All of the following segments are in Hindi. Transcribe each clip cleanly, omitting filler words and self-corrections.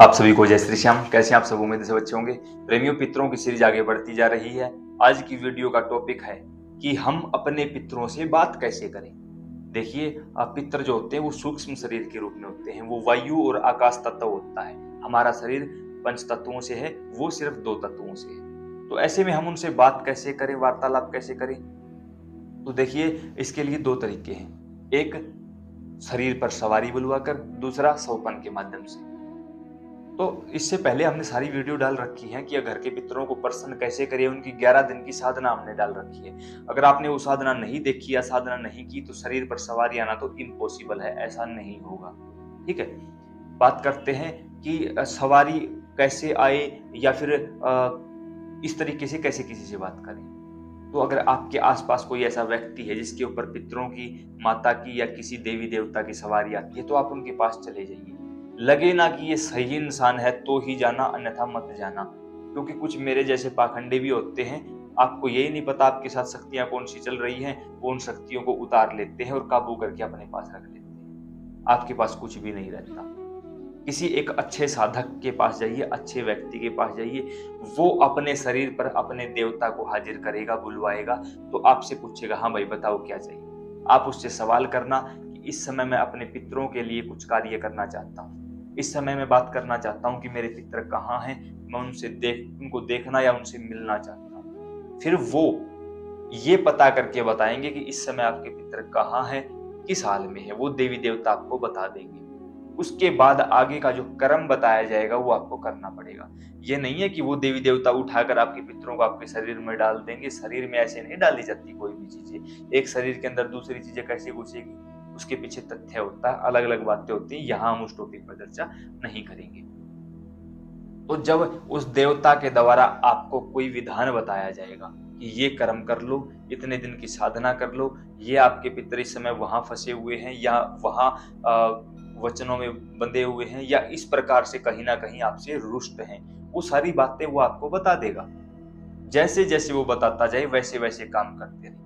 आप सभी को जय श्री श्याम। कैसे हैं आप सब? उम्मीद से अच्छे होंगे। प्रेमियों, पितरों की सीरीज आगे बढ़ती जा रही है। आज की वीडियो का टॉपिक है कि हम अपने पितरों से बात कैसे करें। देखिए, पितर जो होते हैं वो सूक्ष्म शरीर के रूप में होते हैं। वो वायु और आकाश तत्व होता है। हमारा शरीर पंच तत्वों से है, वो सिर्फ दो तत्वों से है। तो ऐसे में हम उनसे बात कैसे करें, वार्तालाप कैसे करें? तो देखिए, इसके लिए दो तरीके हैं। एक, शरीर पर सवारी बुलवाकर, दूसरा सोपन के माध्यम से। तो इससे पहले हमने सारी वीडियो डाल रखी है कि घर के पितरों को प्रसन्न कैसे करें। उनकी 11 दिन की साधना हमने डाल रखी है। अगर आपने वो साधना नहीं देखी या साधना नहीं की तो शरीर पर सवारी आना तो इम्पॉसिबल है, ऐसा नहीं होगा। ठीक है, बात करते हैं कि सवारी कैसे आए या फिर इस तरीके से कैसे किसी से बात करें। तो अगर आपके आसपास कोई ऐसा व्यक्ति है जिसके ऊपर पितरों की, माता की या किसी देवी देवता की सवारी आती है, तो आप उनके पास चले जाइए। लगे ना कि ये सही इंसान है तो ही जाना, अन्यथा मत जाना। क्योंकि कुछ मेरे जैसे पाखंडी भी होते हैं। आपको यही नहीं पता आपके साथ शक्तियां कौन सी चल रही हैं, वो उन शक्तियों को उतार लेते हैं और काबू करके अपने पास रख लेते हैं। आपके पास कुछ भी नहीं रहता। किसी एक अच्छे साधक के पास जाइए, अच्छे व्यक्ति के पास जाइए। वो अपने शरीर पर अपने देवता को हाजिर करेगा, बुलवाएगा। तो आपसे पूछेगा, हाँ भाई बताओ क्या चाहिए। आप उससे सवाल करना कि इस समय मैं अपने पितरों के लिए कुछ कार्य करना चाहता हूँ। इस समय मैं बात करना चाहता हूँ कि मेरे पितर कहाँ हैं। मैं उनको देखना या उनसे मिलना चाहता हूँ। फिर वो ये पता करके बताएंगे कि इस समय आपके पितर कहाँ हैं, किस हाल में है। वो देवी देवता आपको बता देंगे। उसके बाद आगे का जो कर्म बताया जाएगा वो आपको करना पड़ेगा। ये नहीं है कि वो देवी देवता उठाकर आपके पितरों को आपके शरीर में डाल देंगे। शरीर में ऐसे नहीं डाली जाती कोई भी चीजें। एक शरीर के अंदर दूसरी चीजें कैसे घुसेगी, उसके पीछे तथ्य होता है, अलग अलग बातें होती हैं। यहाँ हम उस टॉपिक पर चर्चा नहीं करेंगे। तो जब उस देवता के द्वारा आपको कोई विधान बताया जाएगा कि ये कर्म कर लो, इतने दिन की साधना कर लो, ये आपके पितर इस समय वहां फंसे हुए हैं या वहां वचनों में बंधे हुए हैं या इस प्रकार से कहीं ना कहीं आपसे रुष्ट हैं, वो सारी बातें वो आपको बता देगा। जैसे जैसे वो बताता जाए वैसे वैसे काम करते रहिए।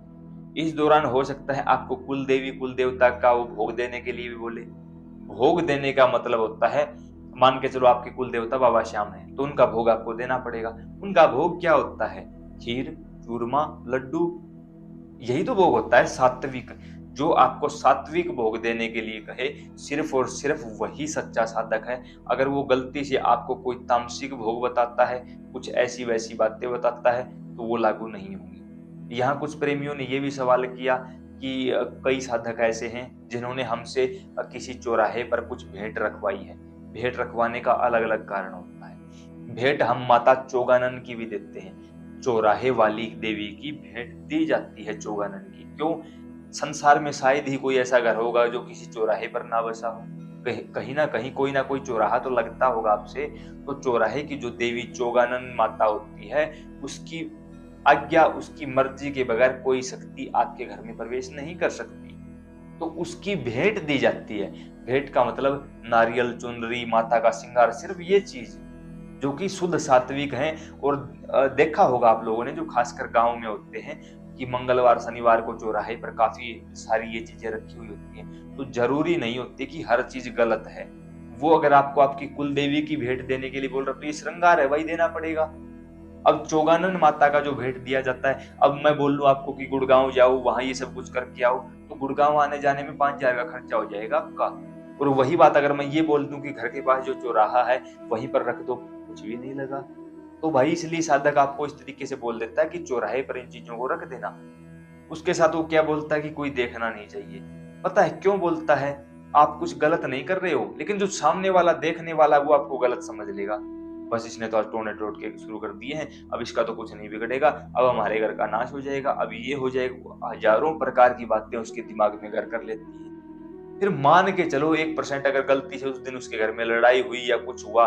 इस दौरान हो सकता है आपको कुल देवी कुल देवता का वो भोग देने के लिए भी बोले। भोग देने का मतलब होता है, मान के चलो आपके कुल देवता बाबा श्याम है तो उनका भोग आपको देना पड़ेगा। उनका भोग क्या होता है? खीर, चूरमा, लड्डू, यही तो भोग होता है सात्विक। जो आपको सात्विक भोग देने के लिए कहे, सिर्फ और सिर्फ वही सच्चा साधक है। अगर वो गलती से आपको कोई तामसिक भोग बताता है, कुछ ऐसी वैसी बातें बताता है, तो वो लागू नहीं होंगी। यहाँ कुछ प्रेमियों ने ये भी सवाल किया कि कई साधक ऐसे हैं जिन्होंने हमसे किसी चौराहे पर कुछ भेंट रखवाई है। भेंट रखवाने का अलग अलग कारण होता है। भेंट हम माता चोगानन की भी देते हैं। चौराहे वाली देवी की भेंट दी जाती है चौगानन की। क्यों? संसार में शायद ही कोई ऐसा घर होगा जो किसी चौराहे पर ना बसा हो। कहीं कहीं ना कहीं कोई ना कोई चौराहा तो लगता होगा आपसे। तो चौराहे की जो देवी चौगानन माता होती है, उसकी आज्ञा, उसकी मर्जी के बगैर कोई शक्ति आपके घर में प्रवेश नहीं कर सकती। तो उसकी भेंट दी जाती है। भेंट का मतलब नारियल, चुनरी, माता का श्रृंगार, सिर्फ ये चीज जो कि शुद्ध सात्विक हैं। और देखा होगा आप लोगों ने, जो खासकर गांव में होते हैं कि मंगलवार शनिवार को चौराहे पर काफी सारी ये चीजें रखी हुई होती हैं। तो जरूरी नहीं होती कि हर चीज गलत है। वो अगर आपको आपकी कुल देवी की भेंट देने के लिए बोल रहा है तो ये श्रृंगार है, वही देना पड़ेगा। अब चौगानन माता का जो भेंट दिया जाता है, अब मैं बोल लूं आपको कि गुड़गांव जाओ, वहां ये सब कुछ करके आओ, तो गुड़गांव आने जाने में 5,000 का खर्चा हो जाएगा आपका। और वही बात अगर मैं ये बोल दूं कि घर के पास जो चौराहा है वहीं पर रख दो, कुछ भी नहीं लगा। तो भाई इसलिए साधक आपको इस तरीके से बोल देता है कि चौराहे पर इन चीजों को रख देना। उसके साथ वो क्या बोलता है कि कोई देखना नहीं चाहिए। पता है क्यों बोलता है? आप कुछ गलत नहीं कर रहे हो, लेकिन जो सामने वाला देखने वाला वो आपको गलत समझ लेगा। बस इसने तो आज टोने टोट के शुरू कर दिए हैं, अब इसका तो कुछ नहीं बिगड़ेगा, अब हमारे घर का नाश हो जाएगा, अब ये हो जाएगा। हजारों प्रकार की बातें उसके दिमाग में घर कर लेती है। फिर मान के चलो 1% अगर गलती से उस दिन उसके घर में लड़ाई हुई या कुछ हुआ,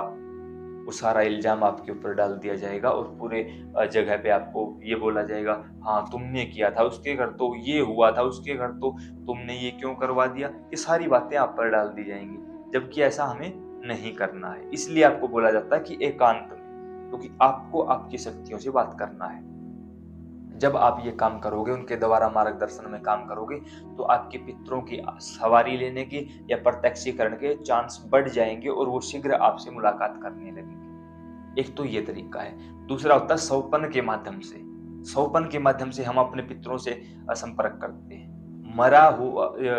वो सारा इल्जाम आपके ऊपर डाल दिया जाएगा और पूरे जगह पे आपको ये बोला जाएगा, हाँ तुमने किया था, उसके घर तो ये हुआ था, उसके घर तो तुमने ये क्यों करवा दिया। ये सारी बातें आप पर डाल दी जाएंगी, जबकि ऐसा हमें नहीं करना है। इसलिए आपको बोला जाता है कि एकांत में, क्योंकि आपको आपकी शक्तियों से बात करना है। जब आप ये काम करोगे, उनके द्वारा मार्गदर्शन में काम करोगे, तो आपके पितरों की सवारी लेने के या प्रत्यक्षीकरण के चांस बढ़ जाएंगे और वो शीघ्र आपसे मुलाकात करने लगेंगे। एक तो ये तरीका है। दूसरा होता है सौपन के माध्यम से। सौपन के माध्यम से हम अपने पितरों से संपर्क करते हैं।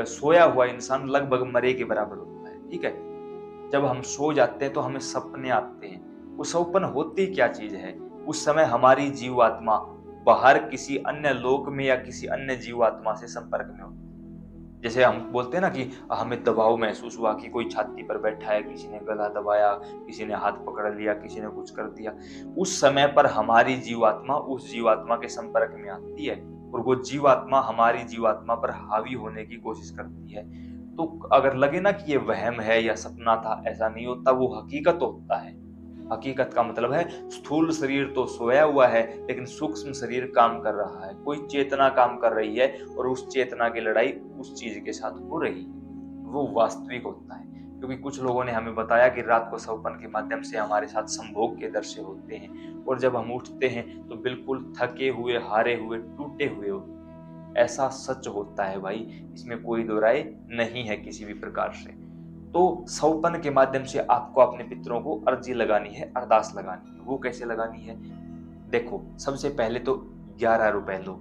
सोया हुआ इंसान लगभग मरे के बराबर होता है, ठीक है। जब हम सो जाते हैं तो हमें सपने आते हैं। वो सपन होती क्या चीज है? उस समय हमारी जीवात्मा बाहर किसी अन्य लोक में या किसी अन्य जीवात्मा से संपर्क में होती है। जैसे हम बोलते हैं ना कि हमें दबाव महसूस हुआ कि कोई छाती पर बैठा है, किसी ने गला दबाया, किसी ने हाथ पकड़ लिया, किसी ने कुछ कर दिया। उस समय पर हमारी जीवात्मा उस जीवात्मा के संपर्क में आती है और वो जीवात्मा हमारी जीवात्मा पर हावी होने की कोशिश करती है। तो अगर लगे ना कि ये वहम है या सपना था, ऐसा नहीं होता, वो हकीकत होता है। हकीकत का मतलब है स्थूल शरीर तो सोया हुआ है, लेकिन सूक्ष्म शरीर काम कर रहा है। कोई चेतना काम कर रही है और उस चेतना की लड़ाई उस चीज के साथ हो रही है। वो वास्तविक होता है। क्योंकि कुछ लोगों ने हमें बताया कि रात को सपन के माध्यम से हमारे साथ संभोग के दृश्य होते हैं और जब हम उठते हैं तो बिल्कुल थके हुए, हारे हुए, टूटे हुए होते हैं। ऐसा सच होता है भाई, इसमें कोई दो राय नहीं है किसी भी प्रकार से। तो सौपन के माध्यम से आपको अपने पितरों को अर्जी लगानी है, अरदास लगानी है। वो कैसे लगानी है? देखो, सबसे पहले तो 11 रुपए लो,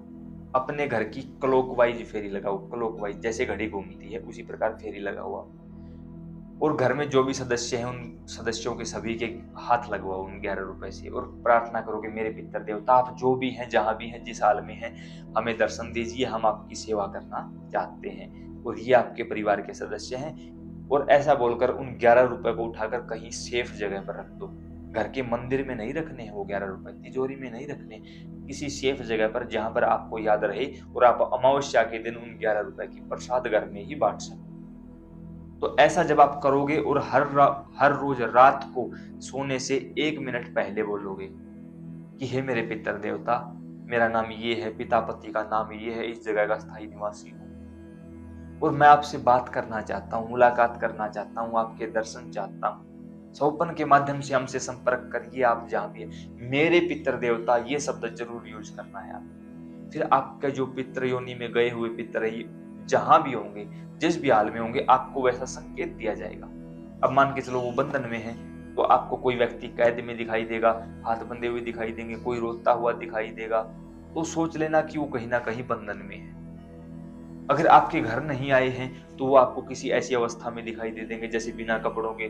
अपने घर की क्लॉकवाइज फेरी लगाओ। क्लॉकवाइज जैसे घड़ी घूमती है उसी प्रकार फेरी लगाओ आप। और घर में जो भी सदस्य हैं उन सदस्यों के सभी के हाथ लगवाओ उन 11 रुपए से और प्रार्थना करो कि मेरे पितर देवता, आप जो भी हैं, जहां भी हैं, जिस हाल में हैं, हमें दर्शन दीजिए, हम आपकी सेवा करना चाहते हैं और ये आपके परिवार के सदस्य हैं। और ऐसा बोलकर उन 11 रुपए को उठाकर कहीं सेफ जगह पर रख दो। घर के मंदिर में नहीं रखने हैं वो 11 रुपए, तिजोरी में नहीं रखने, किसी सेफ जगह पर जहां पर आपको याद रहे और आप अमावस्या के दिन उन 11 रुपए की प्रसाद घर में ही बांट सको। तो ऐसा जब आप करोगे और हर रोज रात को सोने से 1 मिनट पहले बोलोगे कि हे मेरे पितर देवता, मेरा नाम ये है, पिता पति का नाम ये है, इस जगह का स्थायी निवासी हूँ और मैं आपसे बात करना चाहता हूँ, मुलाकात करना चाहता हूँ, आपके दर्शन चाहता हूँ। सौपन के माध्यम से हमसे संपर्क करिए, आप जहाँ भी है। मेरे पितर देवता, ये शब्द जरूर यूज करना है आप। फिर आपका जो पितर योनि में गए हुए पितर है, जहां भी होंगे, जिस भी हाल में होंगे, आपको वैसा संकेत दिया जाएगा। अब मान के चलो वो बंधन में है, तो आपको कोई व्यक्ति कैद में दिखाई देगा, हाथ बंधे हुए दिखाई देंगे, कोई रोता हुआ दिखाई देगा, तो सोच लेना कि वो कहीं ना कहीं बंधन में है। अगर आपके घर नहीं आए हैं तो वो आपको किसी ऐसी अवस्था में दिखाई दे देंगे जैसे बिना कपड़ों के,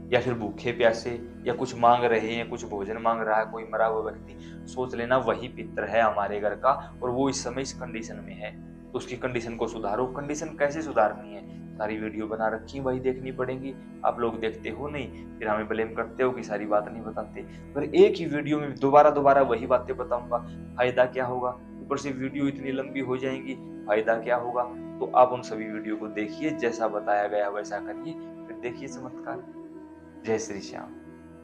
या फिर भूखे प्यासे, या कुछ मांग रहे हैं, कुछ भोजन मांग रहा है कोई मरा हुआ व्यक्ति। सोच लेना वही पितर है हमारे घर का और वो इस समय इस कंडीशन में है। तो उसकी कंडीशन को सुधारो। कंडीशन कैसे सुधारनी है, सारी वीडियो बना रखी, वही देखनी पड़ेगी। आप लोग देखते हो नहीं, फिर हमें ब्लेम करते हो कि सारी बात नहीं बताते। पर एक ही वीडियो में दोबारा दोबारा वही बातें बताऊंगा, फायदा क्या होगा? ऊपर से वीडियो इतनी लंबी हो जाएंगी, फायदा क्या होगा? तो आप उन सभी वीडियो को देखिए, जैसा बताया गया वैसा करिए, फिर देखिए चमत्कार। जय श्री श्याम।